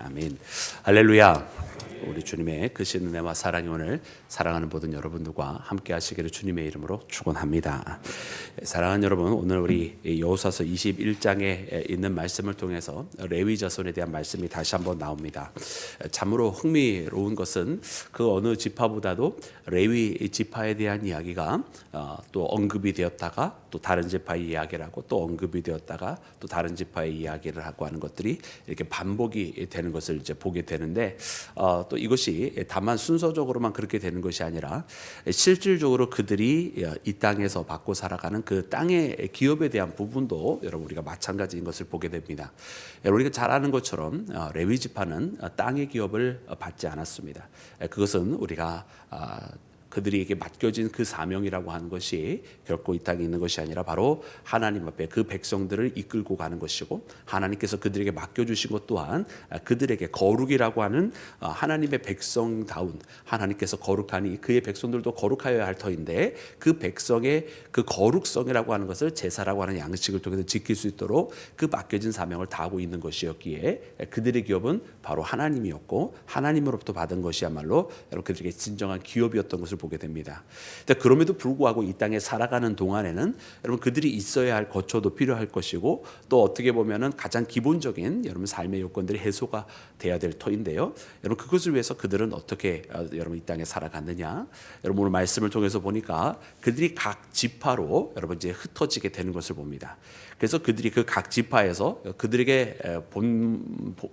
아멘. 할렐루야. 우리 주님의 크신 은혜와 사랑이 오늘 사랑하는 모든 여러분들과 함께 하시기를 주님의 이름으로 축원합니다. 사랑하는 여러분, 오늘 우리 여호수아서 21장에 있는 말씀을 통해서 레위 자손에 대한 말씀이 다시 한번 나옵니다. 참으로 흥미로운 것은 그 어느 지파보다도 레위 지파에 대한 이야기가 또 언급이 되었다가 또 다른 지파의 이야기를 하고 또 언급이 되었다가 또 다른 지파의 이야기를 하고 하는 것들이 이렇게 반복이 되는 것을 이제 보게 되는데 또 이것이 다만 순서적으로만 그렇게 되는 것이 아니라 실질적으로 그들이 이 땅에서 받고 살아가는 그 땅의 기업에 대한 부분도 여러분 우리가 마찬가지인 것을 보게 됩니다. 우리가 잘 아는 것처럼 레위 지파는 땅의 기업을 받지 않았습니다. 그것은 우리가 그들에게 맡겨진 그 사명이라고 하는 것이 결코 이 땅에 있는 것이 아니라 바로 하나님 앞에 그 백성들을 이끌고 가는 것이고, 하나님께서 그들에게 맡겨주신 것 또한 그들에게 거룩이라고 하는 하나님의 백성다운, 하나님께서 거룩하니 그의 백성들도 거룩하여야 할 터인데 그 백성의 그 거룩성이라고 하는 것을 제사라고 하는 양식을 통해서 지킬 수 있도록 그 맡겨진 사명을 다하고 있는 것이었기에 그들의 기업은 바로 하나님이었고, 하나님으로부터 받은 것이야말로 여러분 그들에게 진정한 기업이었던 것을 보게 됩니다. 그럼에도 불구하고 이 땅에 살아가는 동안에는 여러분 그들이 있어야 할 거처도 필요할 것이고, 또 어떻게 보면은 가장 기본적인 여러분 삶의 요건들이 해소가 돼야 될 터인데요. 여러분 그것을 위해서 그들은 어떻게 여러분 이 땅에 살아갔느냐? 여러분 오늘 말씀을 통해서 보니까 그들이 각 지파로 여러분 이제 흩어지게 되는 것을 봅니다. 그래서 그들이 그 각 지파에서 그들에게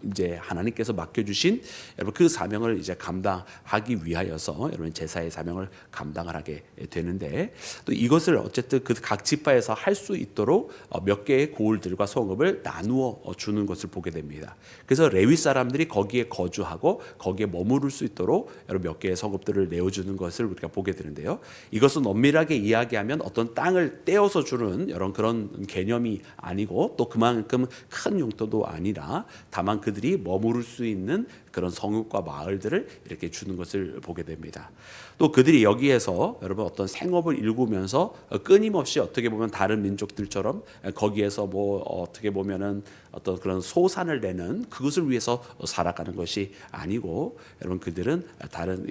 이제 하나님께서 맡겨주신 여러분 그 사명을 이제 감당하기 위하여서 여러분 제사의 사명을 감당을 하게 되는데, 또 이것을 어쨌든 그 각 지파에서 할 수 있도록 몇 개의 고을들과 성읍을 나누어 주는 것을 보게 됩니다. 그래서 레위 사람들이 거기에 거주하고 거기에 머무를 수 있도록 여러분 몇 개의 성읍들을 내어주는 것을 우리가 보게 되는데요. 이것은 엄밀하게 이야기하면 어떤 땅을 떼어서 주는 이런 그런 개념이 아니고, 또 그만큼 큰 용도도 아니라 다만 그들이 머무를 수 있는 그런 성읍과 마을들을 이렇게 주는 것을 보게 됩니다. 또 그들이 여기에서 여러분 어떤 생업을 일구면서 끊임없이 어떻게 보면 다른 민족들처럼 거기에서 뭐 어떻게 보면은 어떤 그런 소산을 내는 그것을 위해서 살아가는 것이 아니고, 여러분 그들은 다른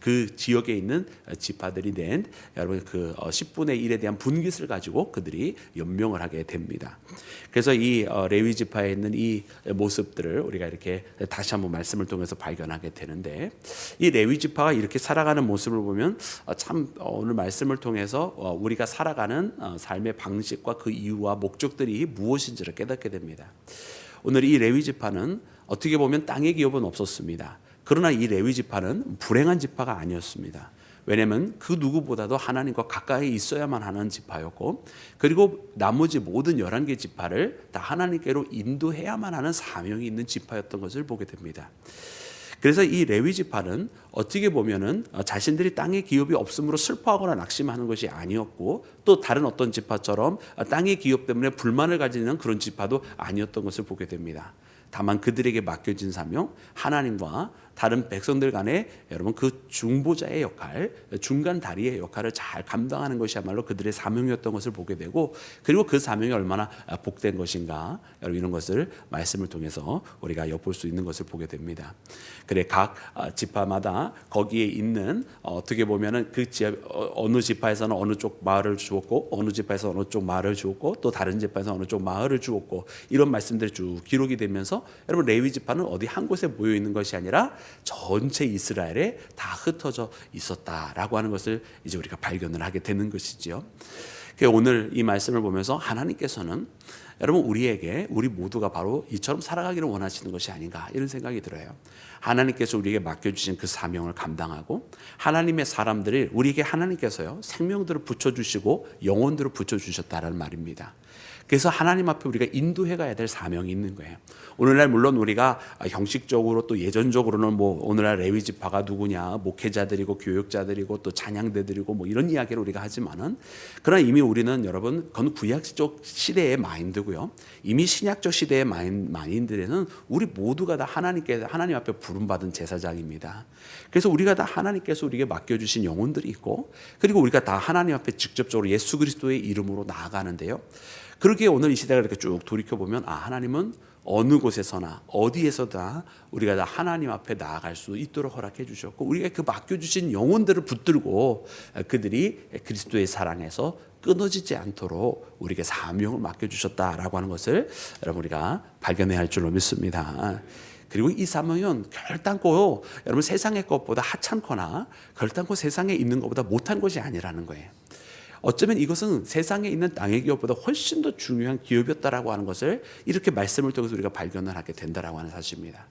그 지역에 있는 지파들이 낸 여러분 그 10분의 1에 대한 분깃을 가지고 그들이 연명을 하게 됩니다. 그래서 이 레위 지파에 있는 이 모습들을 우리가 이렇게 다시 한번 말씀을 통해서 발견하게 되는데, 이 레위 지파가 이렇게 살아가는 모습을 보면 참 오늘 말씀을 통해서 우리가 살아가는 삶의 방식과 그 이유와 목적들이 무엇인지를 깨닫게 됩니다. 오늘 이 레위 지파는 어떻게 보면 땅의 기업은 없었습니다. 그러나 이 레위 지파는 불행한 지파가 아니었습니다. 왜냐하면 그 누구보다도 하나님과 가까이 있어야만 하는 지파였고, 그리고 나머지 모든 11개 지파를 다 하나님께로 인도해야만 하는 사명이 있는 지파였던 것을 보게 됩니다. 그래서 이 레위 지파는 어떻게 보면은 자신들이 땅의 기업이 없음으로 슬퍼하거나 낙심하는 것이 아니었고, 또 다른 어떤 지파처럼 땅의 기업 때문에 불만을 가지는 그런 지파도 아니었던 것을 보게 됩니다. 다만 그들에게 맡겨진 사명, 하나님과 다른 백성들 간에 여러분 그 중보자의 역할, 중간 다리의 역할을 잘 감당하는 것이야말로 그들의 사명이었던 것을 보게 되고, 그리고 그 사명이 얼마나 복된 것인가 여러분 이런 것을 말씀을 통해서 우리가 엿볼 수 있는 것을 보게 됩니다. 그래 각 지파마다 거기에 있는 어떻게 보면은 그 어느 지파에서는 어느 쪽 마을을 주었고, 어느 지파에서 어느 쪽 마을을 주었고, 또 다른 지파에서 어느 쪽 마을을 주었고, 이런 말씀들이 쭉 기록이 되면서 여러분 레위 지파는 어디 한 곳에 모여 있는 것이 아니라 전체 이스라엘에 다 흩어져 있었다라고 하는 것을 이제 우리가 발견을 하게 되는 것이지요. 오늘 이 말씀을 보면서 하나님께서는 여러분 우리에게 우리 모두가 바로 이처럼 살아가기를 원하시는 것이 아닌가 이런 생각이 들어요. 하나님께서 우리에게 맡겨주신 그 사명을 감당하고, 하나님의 사람들을 우리에게 하나님께서요 생명들을 붙여주시고 영혼들을 붙여주셨다라는 말입니다. 그래서 하나님 앞에 우리가 인도해 가야 될 사명이 있는 거예요. 오늘날 물론 우리가 형식적으로 또 예전적으로는 뭐 오늘날 레위 지파가 누구냐, 목회자들이고 교육자들이고 또 찬양대들이고 뭐 이런 이야기를 우리가 하지만은, 그러나 이미 우리는 여러분 그건 구약적 시대의 마인드고요. 이미 신약적 시대의 마인드에는 우리 모두가 다 하나님 앞에 부름받은 제사장입니다. 그래서 우리가 다 하나님께서 우리에게 맡겨주신 영혼들이 있고, 그리고 우리가 다 하나님 앞에 직접적으로 예수 그리스도의 이름으로 나아가는데요. 그렇게 오늘 이 시대를 이렇게 쭉 돌이켜보면 하나님은 어느 곳에서나 어디에서나 우리가 다 하나님 앞에 나아갈 수 있도록 허락해 주셨고, 우리가 그 맡겨주신 영혼들을 붙들고 그들이 그리스도의 사랑에서 끊어지지 않도록 우리에게 사명을 맡겨주셨다라고 하는 것을 여러분 우리가 발견해야 할 줄로 믿습니다. 그리고 이 사명은 결단코 여러분 세상의 것보다 하찮거나 결단코 세상에 있는 것보다 못한 것이 아니라는 거예요. 어쩌면 이것은 세상에 있는 땅의 기업보다 훨씬 더 중요한 기업이었다라고 하는 것을 이렇게 말씀을 통해서 우리가 발견을 하게 된다라고 하는 사실입니다.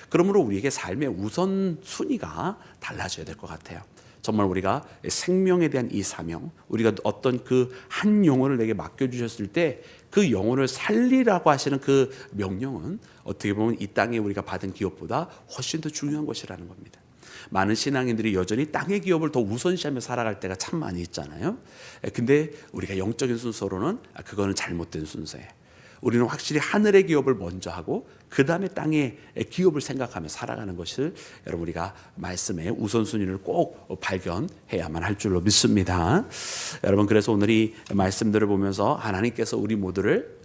그러므로 우리에게 삶의 우선순위가 달라져야 될 것 같아요. 정말 우리가 생명에 대한 이 사명, 우리가 어떤 그 한 영혼을 내게 맡겨주셨을 때 그 영혼을 살리라고 하시는 그 명령은 어떻게 보면 이 땅에 우리가 받은 기업보다 훨씬 더 중요한 것이라는 겁니다. 많은 신앙인들이 여전히 땅의 기업을 더 우선시하며 살아갈 때가 참 많이 있잖아요. 근데 우리가 영적인 순서로는 그거는 잘못된 순서예요. 우리는 확실히 하늘의 기업을 먼저 하고 그 다음에 땅의 기업을 생각하며 살아가는 것을 여러분 우리가 말씀의 우선순위를 꼭 발견해야만 할 줄로 믿습니다. 여러분 그래서 오늘 이 말씀들을 보면서 하나님께서 우리 모두를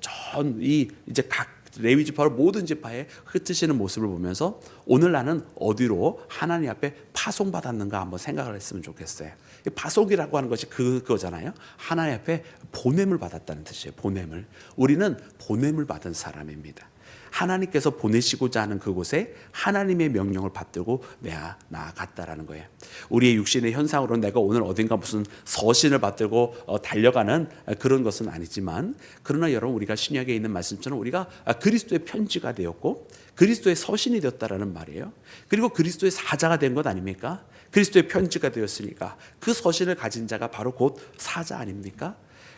이제 각 레위 지파로 모든 지파에 흩으시는 모습을 보면서 오늘 나는 어디로 하나님 앞에 파송받았는가 한번 생각을 했으면 좋겠어요. 파송이라고 하는 것이 그거잖아요. 하나님 앞에 보냄을 받았다는 뜻이에요. 보냄을. 우리는 보냄을 받은 사람입니다. 하나님께서 보내시고자 하는 그곳에 하나님의 명령을 받들고 내가 나아갔다라는 거예요. 우리의 육신의 현상으로는 내가 오늘 어딘가 무슨 서신을 받들고 달려가는 그런 것은 아니지만, 그러나 여러분 우리가 신약에 있는 말씀처럼 우리가 그리스도의 편지가 되었고 그리스도의 서신이 되었다라는 말이에요. 그리고 그리스도의 사자가 된 것 아닙니까? 그리스도의 편지가 되었으니까 그 서신을 가진 자가 바로 곧 사자 아닙니까?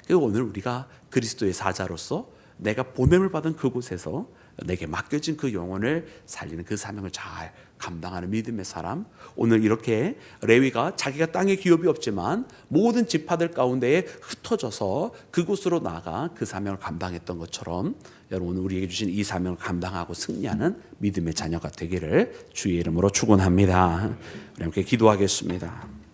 그리고 오늘 우리가 그리스도의 사자로서 내가 보냄을 받은 그곳에서 내게 맡겨진 그 영혼을 살리는 그 사명을 잘 감당하는 믿음의 사람, 오늘 이렇게 레위가 자기가 땅에 기업이 없지만 모든 지파들 가운데에 흩어져서 그곳으로 나가 그 사명을 감당했던 것처럼 여러분 우리에게 주신 이 사명을 감당하고 승리하는 믿음의 자녀가 되기를 주의 이름으로 축원합니다. 우리 함께 기도하겠습니다.